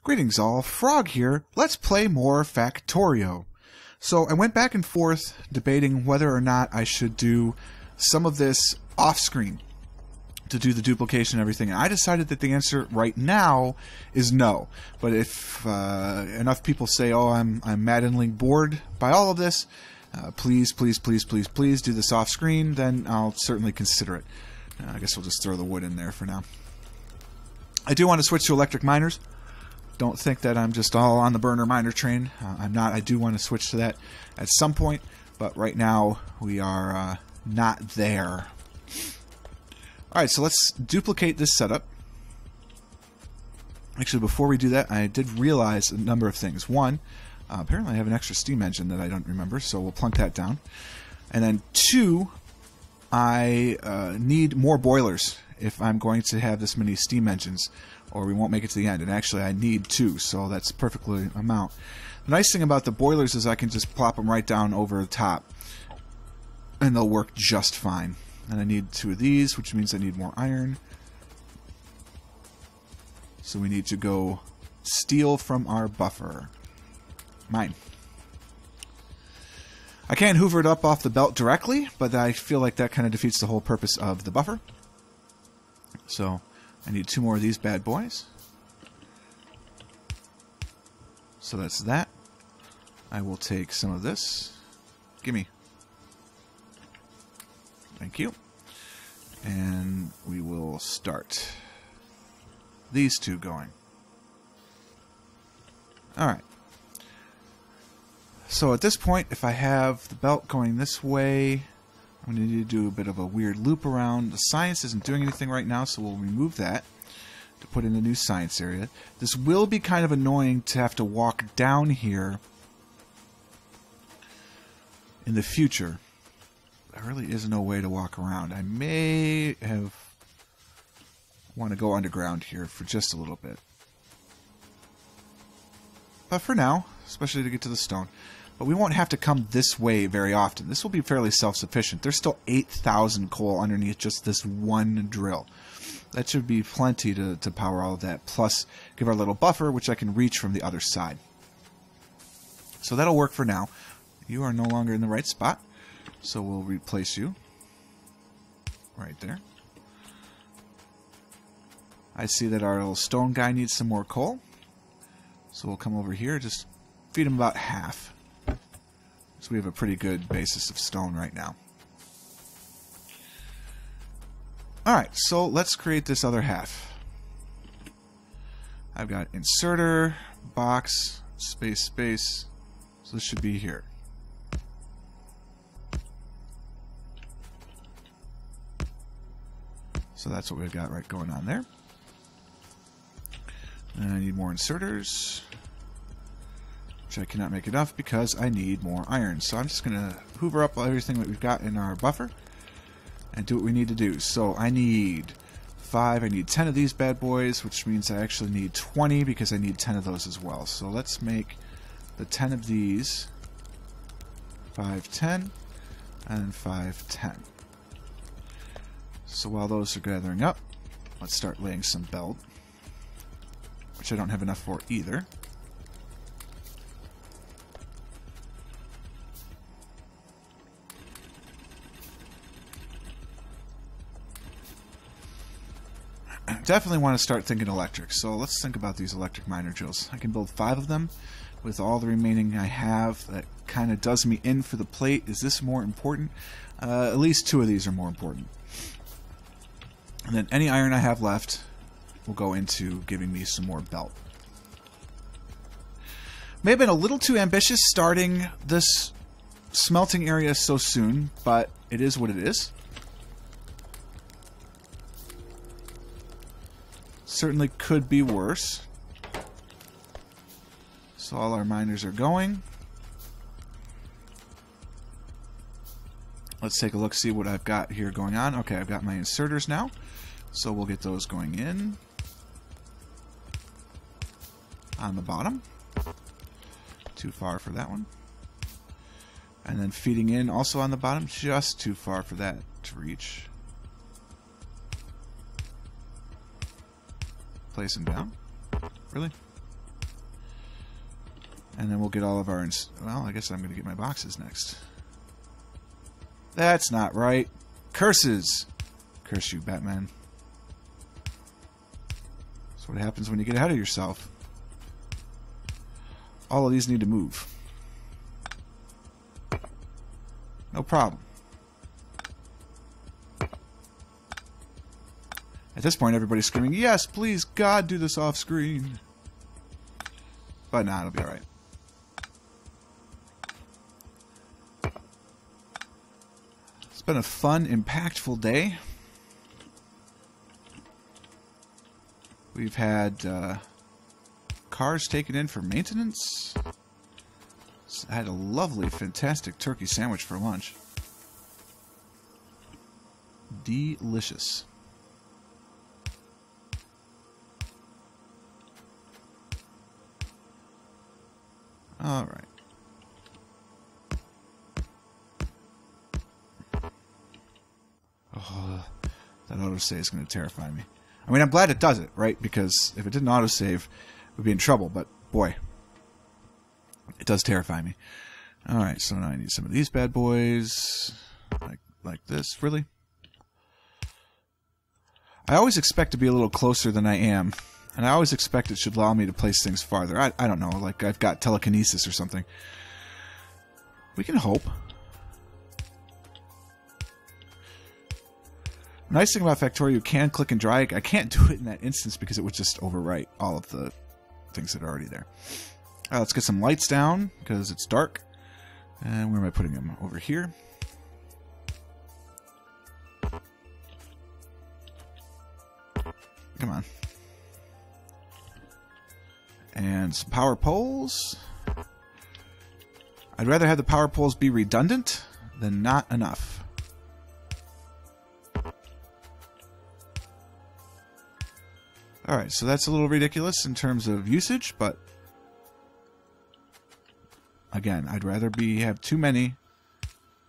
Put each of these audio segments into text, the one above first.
Greetings all, Frog here. Let's play more Factorio. So I went back and forth debating whether or not I should do some of this off-screen to do the duplication and everything. And I decided that the answer right now is no. But if enough people say, oh, I'm maddeningly bored by all of this, please do this off-screen, then I'll certainly consider it. I guess we'll just throw the wood in there for now. I do want to switch to electric miners. Don't think that I'm just all on the burner miner train. I'm not. I do want to switch to that at some point, but right now we are not there. Alright, so let's duplicate this setup. Actually, before we do that, I did realize a number of things. One, apparently I have an extra steam engine that I don't remember, so we'll plunk that down. And then two, I need more boilers if I'm going to have this many steam engines, or we won't make it to the end. And actually I need two, so that's perfectly amount. The nice thing about the boilers is I can just plop them right down over the top and they'll work just fine. And I need two of these, which means I need more iron. So we need to go steal from our buffer. Mine. I can't hoover it up off the belt directly, but I feel like that kind of defeats the whole purpose of the buffer. So I need two more of these bad boys. So that's that. I will take some of this. Gimme. Thank you. And we will start these two going. Alright. So at this point, if I have the belt going this way, I'm going to need to do a bit of a weird loop around. The science isn't doing anything right now, so we'll remove that to put in a new science area. This will be kind of annoying to have to walk down here in the future. There really is no way to walk around. I may want to go underground here for just a little bit. But for now, especially to get to the stone. But we won't have to come this way very often. This will be fairly self-sufficient. There's still 8,000 coal underneath just this one drill. That should be plenty to power all of that. Plus, give our little buffer, which I can reach from the other side. So that'll work for now. You are no longer in the right spot. So we'll replace you. Right there. I see that our little stone guy needs some more coal. So we'll come over here, just feed him about half. So we have a pretty good basis of stone right now. Alright, so let's create this other half. I've got inserter, box, space. So this should be here. So that's what we've got right going on there. And I need more inserters, which I cannot make enough because I need more iron. So I'm just going to hoover up everything that we've got in our buffer and do what we need to do. So I need 5, I need 10 of these bad boys, which means I actually need 20 because I need 10 of those as well. So let's make the 10 of these 5, 10, and 5, 10. So while those are gathering up, let's start laying some belt, which I don't have enough for either. Definitely want to start thinking electric, so let's think about these electric miner drills. I can build 5 of them with all the remaining I have. That kind of does me in for the plate. Is this more important? At least 2 of these are more important. And then any iron I have left will go into giving me some more belt. May have been a little too ambitious starting this smelting area so soon, but it is what it is. Certainly could be worse. So all our miners are going. Let's take a look, see what I've got here going on. Okay, I've got my inserters now. So we'll get those going in on the bottom. Too far for that one. And then feeding in also on the bottom, just too far for that to reach. Place them down. Really? And then we'll get all of our... Well, I guess I'm going to get my boxes next. That's not right. Curses! Curse you, Batman. That's what happens when you get ahead of yourself. All of these need to move. No problem. At this point, everybody's screaming, yes, please, God, do this off screen. But nah, it'll be alright. It's been a fun, impactful day. We've had cars taken in for maintenance. I had a lovely, fantastic turkey sandwich for lunch. Delicious. All right. Oh, that autosave is going to terrify me. I mean, I'm glad it does it, right? Because if it didn't autosave, we'd be in trouble. But, boy, it does terrify me. All right, so now I need some of these bad boys. Like this. Really? I always expect to be a little closer than I am. And I always expect it should allow me to place things farther. I don't know, like I've got telekinesis or something. We can hope. The nice thing about Factorio, you can click and drag. I can't do it in that instance because it would just overwrite all of the things that are already there. Let's get some lights down because it's dark. And where am I putting them? Over here. Come on. And some power poles. I'd rather have the power poles be redundant than not enough. Alright, so that's a little ridiculous in terms of usage, but again, I'd rather have too many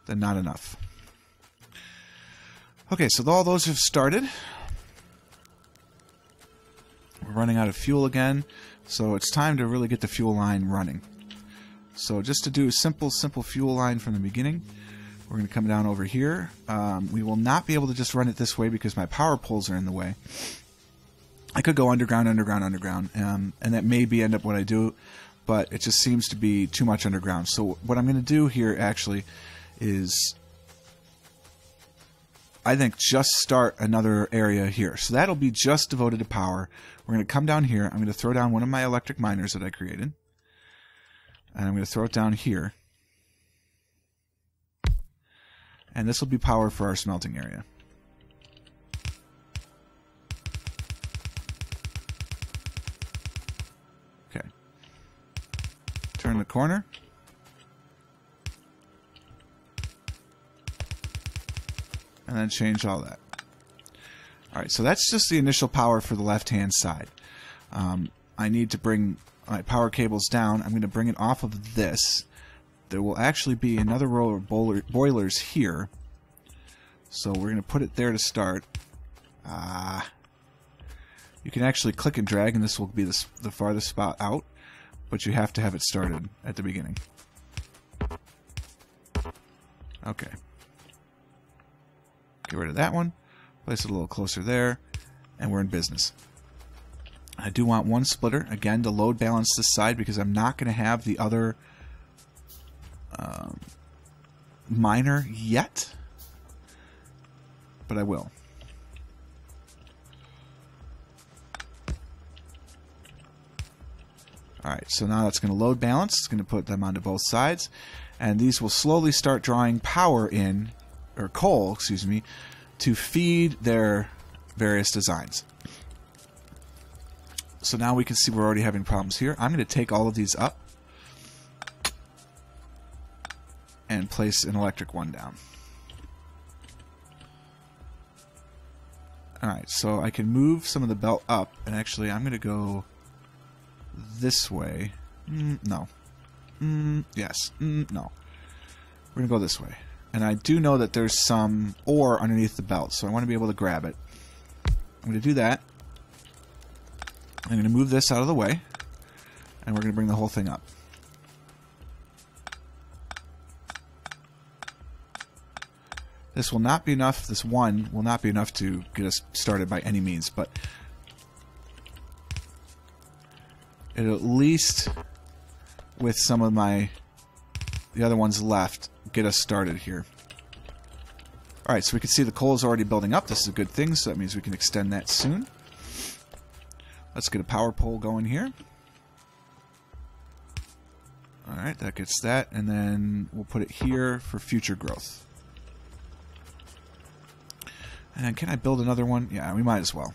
than not enough. Okay, so all those have started. We're running out of fuel again. So it's time to really get the fuel line running. So just to do a simple fuel line from the beginning, we're going to come down over here. We will not be able to just run it this way because my power poles are in the way. I could go underground, and that may be end up what I do, but it just seems to be too much underground. So what I'm going to do here actually is, I think, just start another area here. So that'll be just devoted to power. We're going to come down here. I'm going to throw down one of my electric miners that I created. And I'm going to throw it down here. And this will be power for our smelting area. Okay. Turn the corner. And then change all that. Alright, so that's just the initial power for the left-hand side. I need to bring my power cables down. I'm going to bring it off of this. There will actually be another row of boilers here. So we're going to put it there to start. You can actually click and drag, and this will be the farthest spot out. But you have to have it started at the beginning. Okay. Get rid of that one. Place it a little closer there. And we're in business. I do want one splitter, again, to load balance this side because I'm not going to have the other miner yet. But I will. Alright, so now that's going to load balance. It's going to put them onto both sides. And these will slowly start drawing power in, or coal, excuse me, to feed their various designs. So now we can see we're already having problems here. I'm going to take all of these up and place an electric one down. Alright, so I can move some of the belt up, and actually I'm going to go this way. No. Yes. No. We're going to go this way. And I do know that there's some ore underneath the belt, so I want to be able to grab it. I'm going to do that. I'm going to move this out of the way, and we're going to bring the whole thing up. This will not be enough. This one will not be enough to get us started by any means, but it'll at least, with some of the other ones left, get us started here. Alright, so we can see the coal is already building up. This is a good thing, so that means we can extend that soon. Let's get a power pole going here. Alright, that gets that, and then we'll put it here for future growth. And then can I build another one? Yeah, we might as well.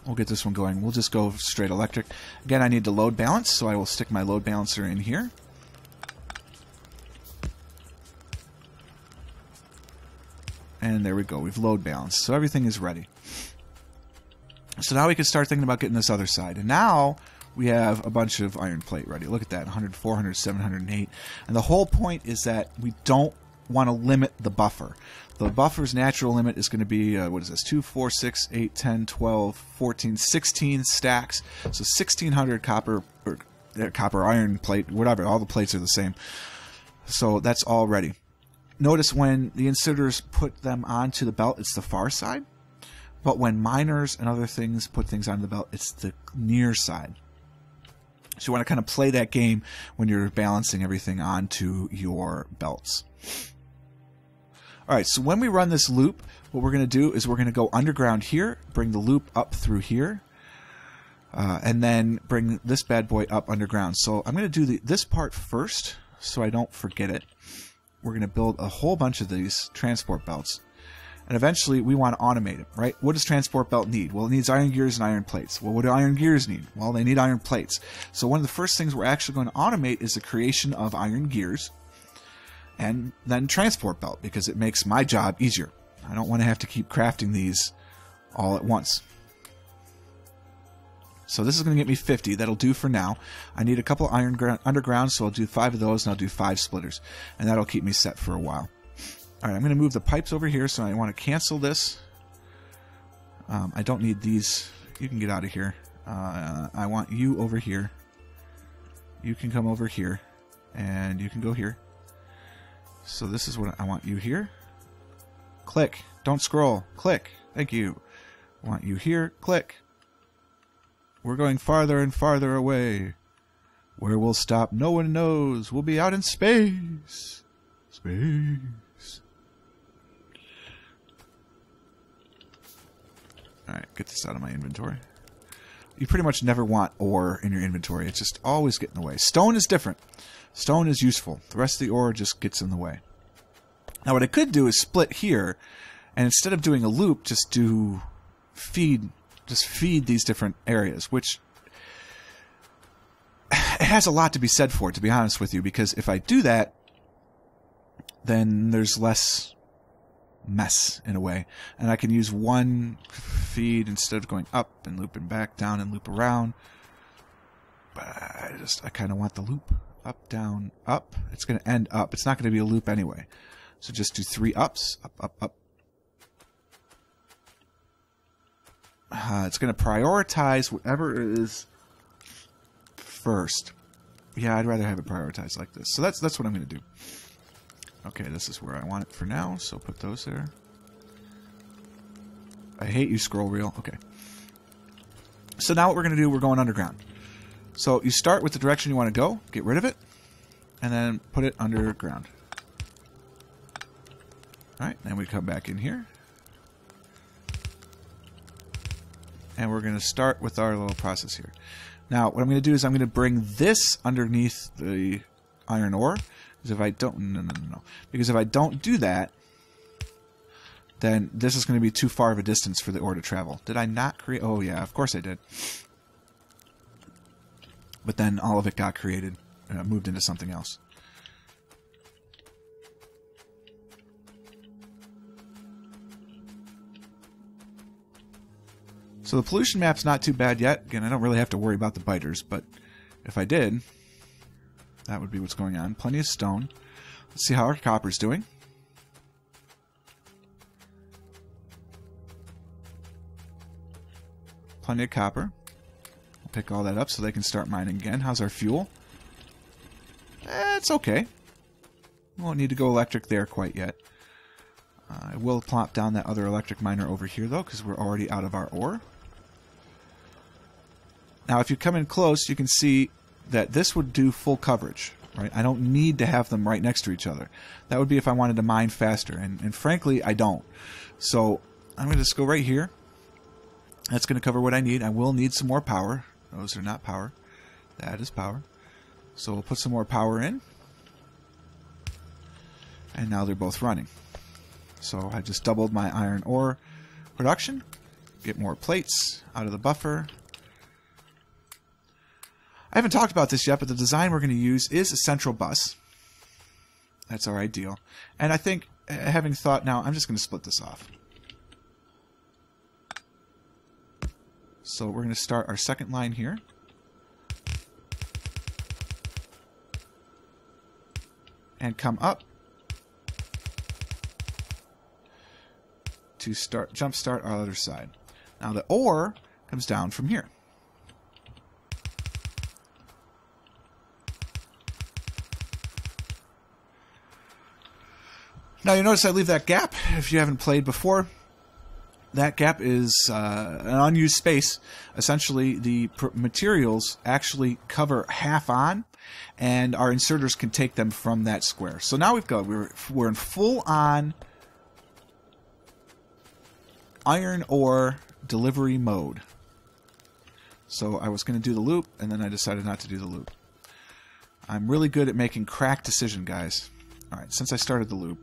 We'll get this one going. We'll just go straight electric. Again, I need to load balance, so I will stick my load balancer in here. And there we go. We've load balanced. So everything is ready. So now we can start thinking about getting this other side. And now we have a bunch of iron plate ready. Look at that. 100, 400, 708. And the whole point is that we don't want to limit the buffer. The buffer's natural limit is going to be, what is this, 2, 4, 6, 8, 10, 12, 14, 16 stacks. So 1,600 copper, or copper iron plate, whatever. All the plates are the same. So that's all ready. Notice when the inserters put them onto the belt, it's the far side. But when miners and other things put things onto the belt, it's the near side. So you want to kind of play that game when you're balancing everything onto your belts. Alright, so when we run this loop, what we're going to do is we're going to go underground here, bring the loop up through here, and then bring this bad boy up underground. So I'm going to do this part first so I don't forget it. We're going to build a whole bunch of these transport belts. And eventually we want to automate it, right? What does transport belt need? Well, it needs iron gears and iron plates. Well, what do iron gears need? Well, they need iron plates. So one of the first things we're actually going to automate is the creation of iron gears and then transport belt, because it makes my job easier. I don't want to have to keep crafting these all at once. So this is going to get me 50. That'll do for now. I need a couple iron underground, so I'll do 5 of those, and I'll do 5 splitters. And that'll keep me set for a while. Alright, I'm going to move the pipes over here, so I want to cancel this. I don't need these. You can get out of here. I want you over here. You can come over here. And you can go here. So this is what I want you here. Click. Don't scroll. Click. Thank you. I want you here. Click. We're going farther and farther away. Where we'll stop, no one knows. We'll be out in space. Space. Alright, get this out of my inventory. You pretty much never want ore in your inventory. It's just always getting in the way. Stone is different. Stone is useful. The rest of the ore just gets in the way. Now what I could do is split here, and instead of doing a loop, just do feed these different areas, which it has a lot to be said for, to be honest with you, because if I do that, then there's less mess in a way, and I can use one feed instead of going up and looping back, down and loop around. But I kind of want the loop up, down, up. It's going to end up. It's not going to be a loop anyway, so just do 3 ups, up, up, up. It's going to prioritize whatever is first. Yeah, I'd rather have it prioritized like this. So that's what I'm going to do. Okay, this is where I want it for now, so put those there. I hate you, scroll reel. Okay. So now what we're going to do, we're going underground. So you start with the direction you want to go, get rid of it, and then put it underground. Alright, then we come back in here. And we're going to start with our little process here. Now, what I'm going to do is I'm going to bring this underneath the iron ore. Because if I don't... No. Because if I don't do that, then this is going to be too far of a distance for the ore to travel. Did I not create... Oh, yeah, of course I did. But then all of it got created, moved into something else. So the pollution map's not too bad yet. Again, I don't really have to worry about the biters, but if I did, that would be what's going on. Plenty of stone. Let's see how our copper's doing. Plenty of copper. I'll pick all that up so they can start mining again. How's our fuel? It's okay. We won't need to go electric there quite yet. I will plop down that other electric miner over here, though, because we're already out of our ore. Now, if you come in close, you can see that this would do full coverage. Right? I don't need to have them right next to each other. That would be if I wanted to mine faster, and frankly, I don't. So I'm going to just go right here. That's going to cover what I need. I will need some more power. Those are not power. That is power. So we'll put some more power in. And now they're both running. So I just doubled my iron ore production. Get more plates out of the buffer. I haven't talked about this yet, but the design we're going to use is a central bus. That's our ideal. And I think, having thought now, I'm just going to split this off. So we're going to start our second line here. And come up to jump start our other side. Now the ore comes down from here. Now you notice I leave that gap. If you haven't played before, that gap is an unused space. Essentially, the materials actually cover half on, and our inserters can take them from that square. So now we're in full-on iron ore delivery mode. So I was going to do the loop, and then I decided not to do the loop. I'm really good at making crack decisions, guys. All right, since I started the loop,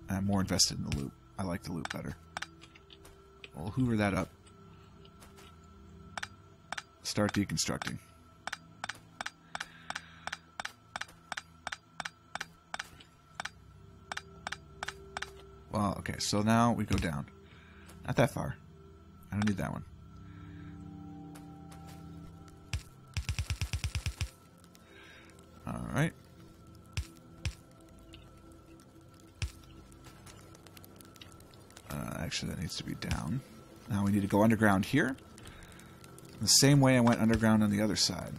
I'm more invested in the loop. I like the loop better. We'll hoover that up. Start deconstructing. Well, okay, so now we go down. Not that far. I don't need that one. Alright. Actually, that needs to be down. Now we need to go underground here. The same way I went underground on the other side.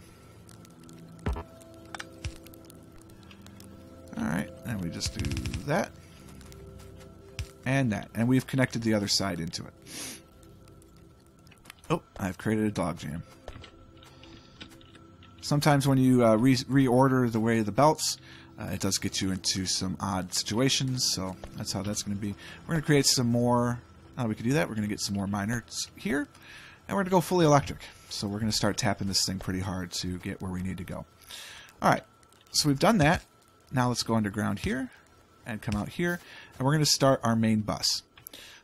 Alright, and we just do that. And that. And we've connected the other side into it. Oh, I've created a dog jam. Sometimes when you reorder the way of the belts, it does get you into some odd situations, so that's how that's going to be. We're going to create some more. We can do that. We're going to get some more miners here, and we're going to go fully electric. So we're going to start tapping this thing pretty hard to get where we need to go. All right, so we've done that. Now let's go underground here and come out here, and we're going to start our main bus.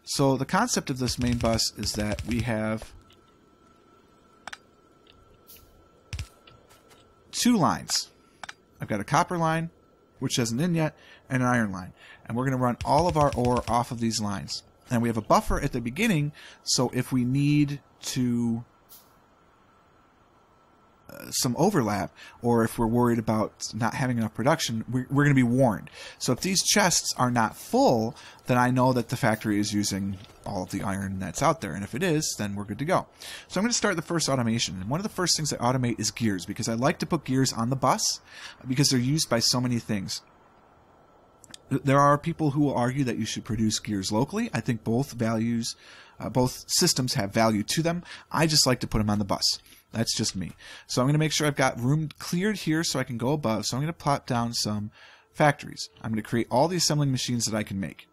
So the concept of this main bus is that we have two lines. I've got a copper line, which isn't in yet, and an iron line. And we're going to run all of our ore off of these lines. And we have a buffer at the beginning, so if we need to some overlap, or if we're worried about not having enough production, we're going to be warned. So if these chests are not full, then I know that the factory is using all of the iron that's out there. And if it is, then we're good to go. So I'm going to start the first automation. And one of the first things I automate is gears, because I like to put gears on the bus because they're used by so many things. There are people who will argue that you should produce gears locally. I think both systems have value to them. I just like to put them on the bus. That's just me. So I'm going to make sure I've got room cleared here so I can go above. So I'm going to plot down some factories. I'm going to create all the assembling machines that I can make.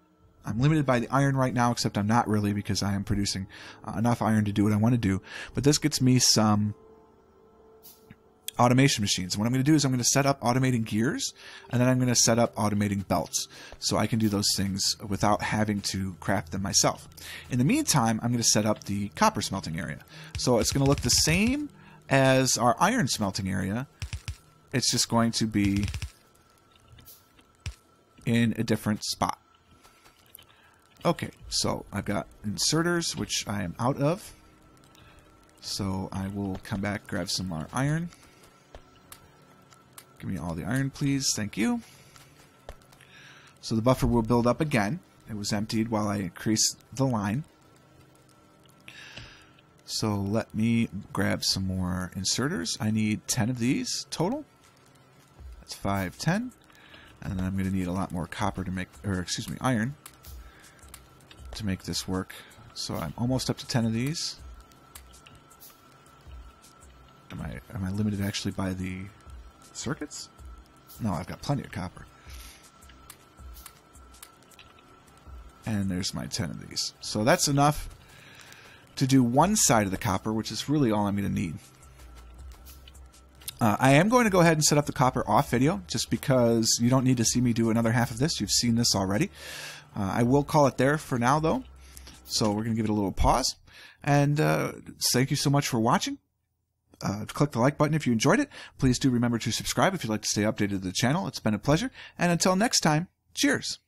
I'm limited by the iron right now, except I'm not really, because I am producing enough iron to do what I want to do. But this gets me some automation machines. And what I'm going to do is I'm going to set up automating gears, and then I'm going to set up automating belts, so I can do those things without having to craft them myself. In the meantime, I'm going to set up the copper smelting area. So it's going to look the same as our iron smelting area. It's just going to be in a different spot. Okay, so I've got inserters, which I am out of. So I will come back, grab some more iron. Give me all the iron, please. Thank you. So the buffer will build up again. It was emptied while I increased the line. So let me grab some more inserters. I need 10 of these total. That's 5, 10. And then I'm going to need a lot more copper to make, or excuse me, iron. to make this work. So I'm almost up to 10 of these. Am I limited actually by the circuits? No, I've got plenty of copper. And there's my 10 of these. So that's enough to do one side of the copper, which is really all I'm going to need. I am going to go ahead and set up the copper off video, just because you don't need to see me do another half of this. You've seen this already. I will call it there for now, though. So we're going to give it a little pause. And thank you so much for watching. Click the like button if you enjoyed it. Please do remember to subscribe if you'd like to stay updated to the channel. It's been a pleasure. And until next time, cheers.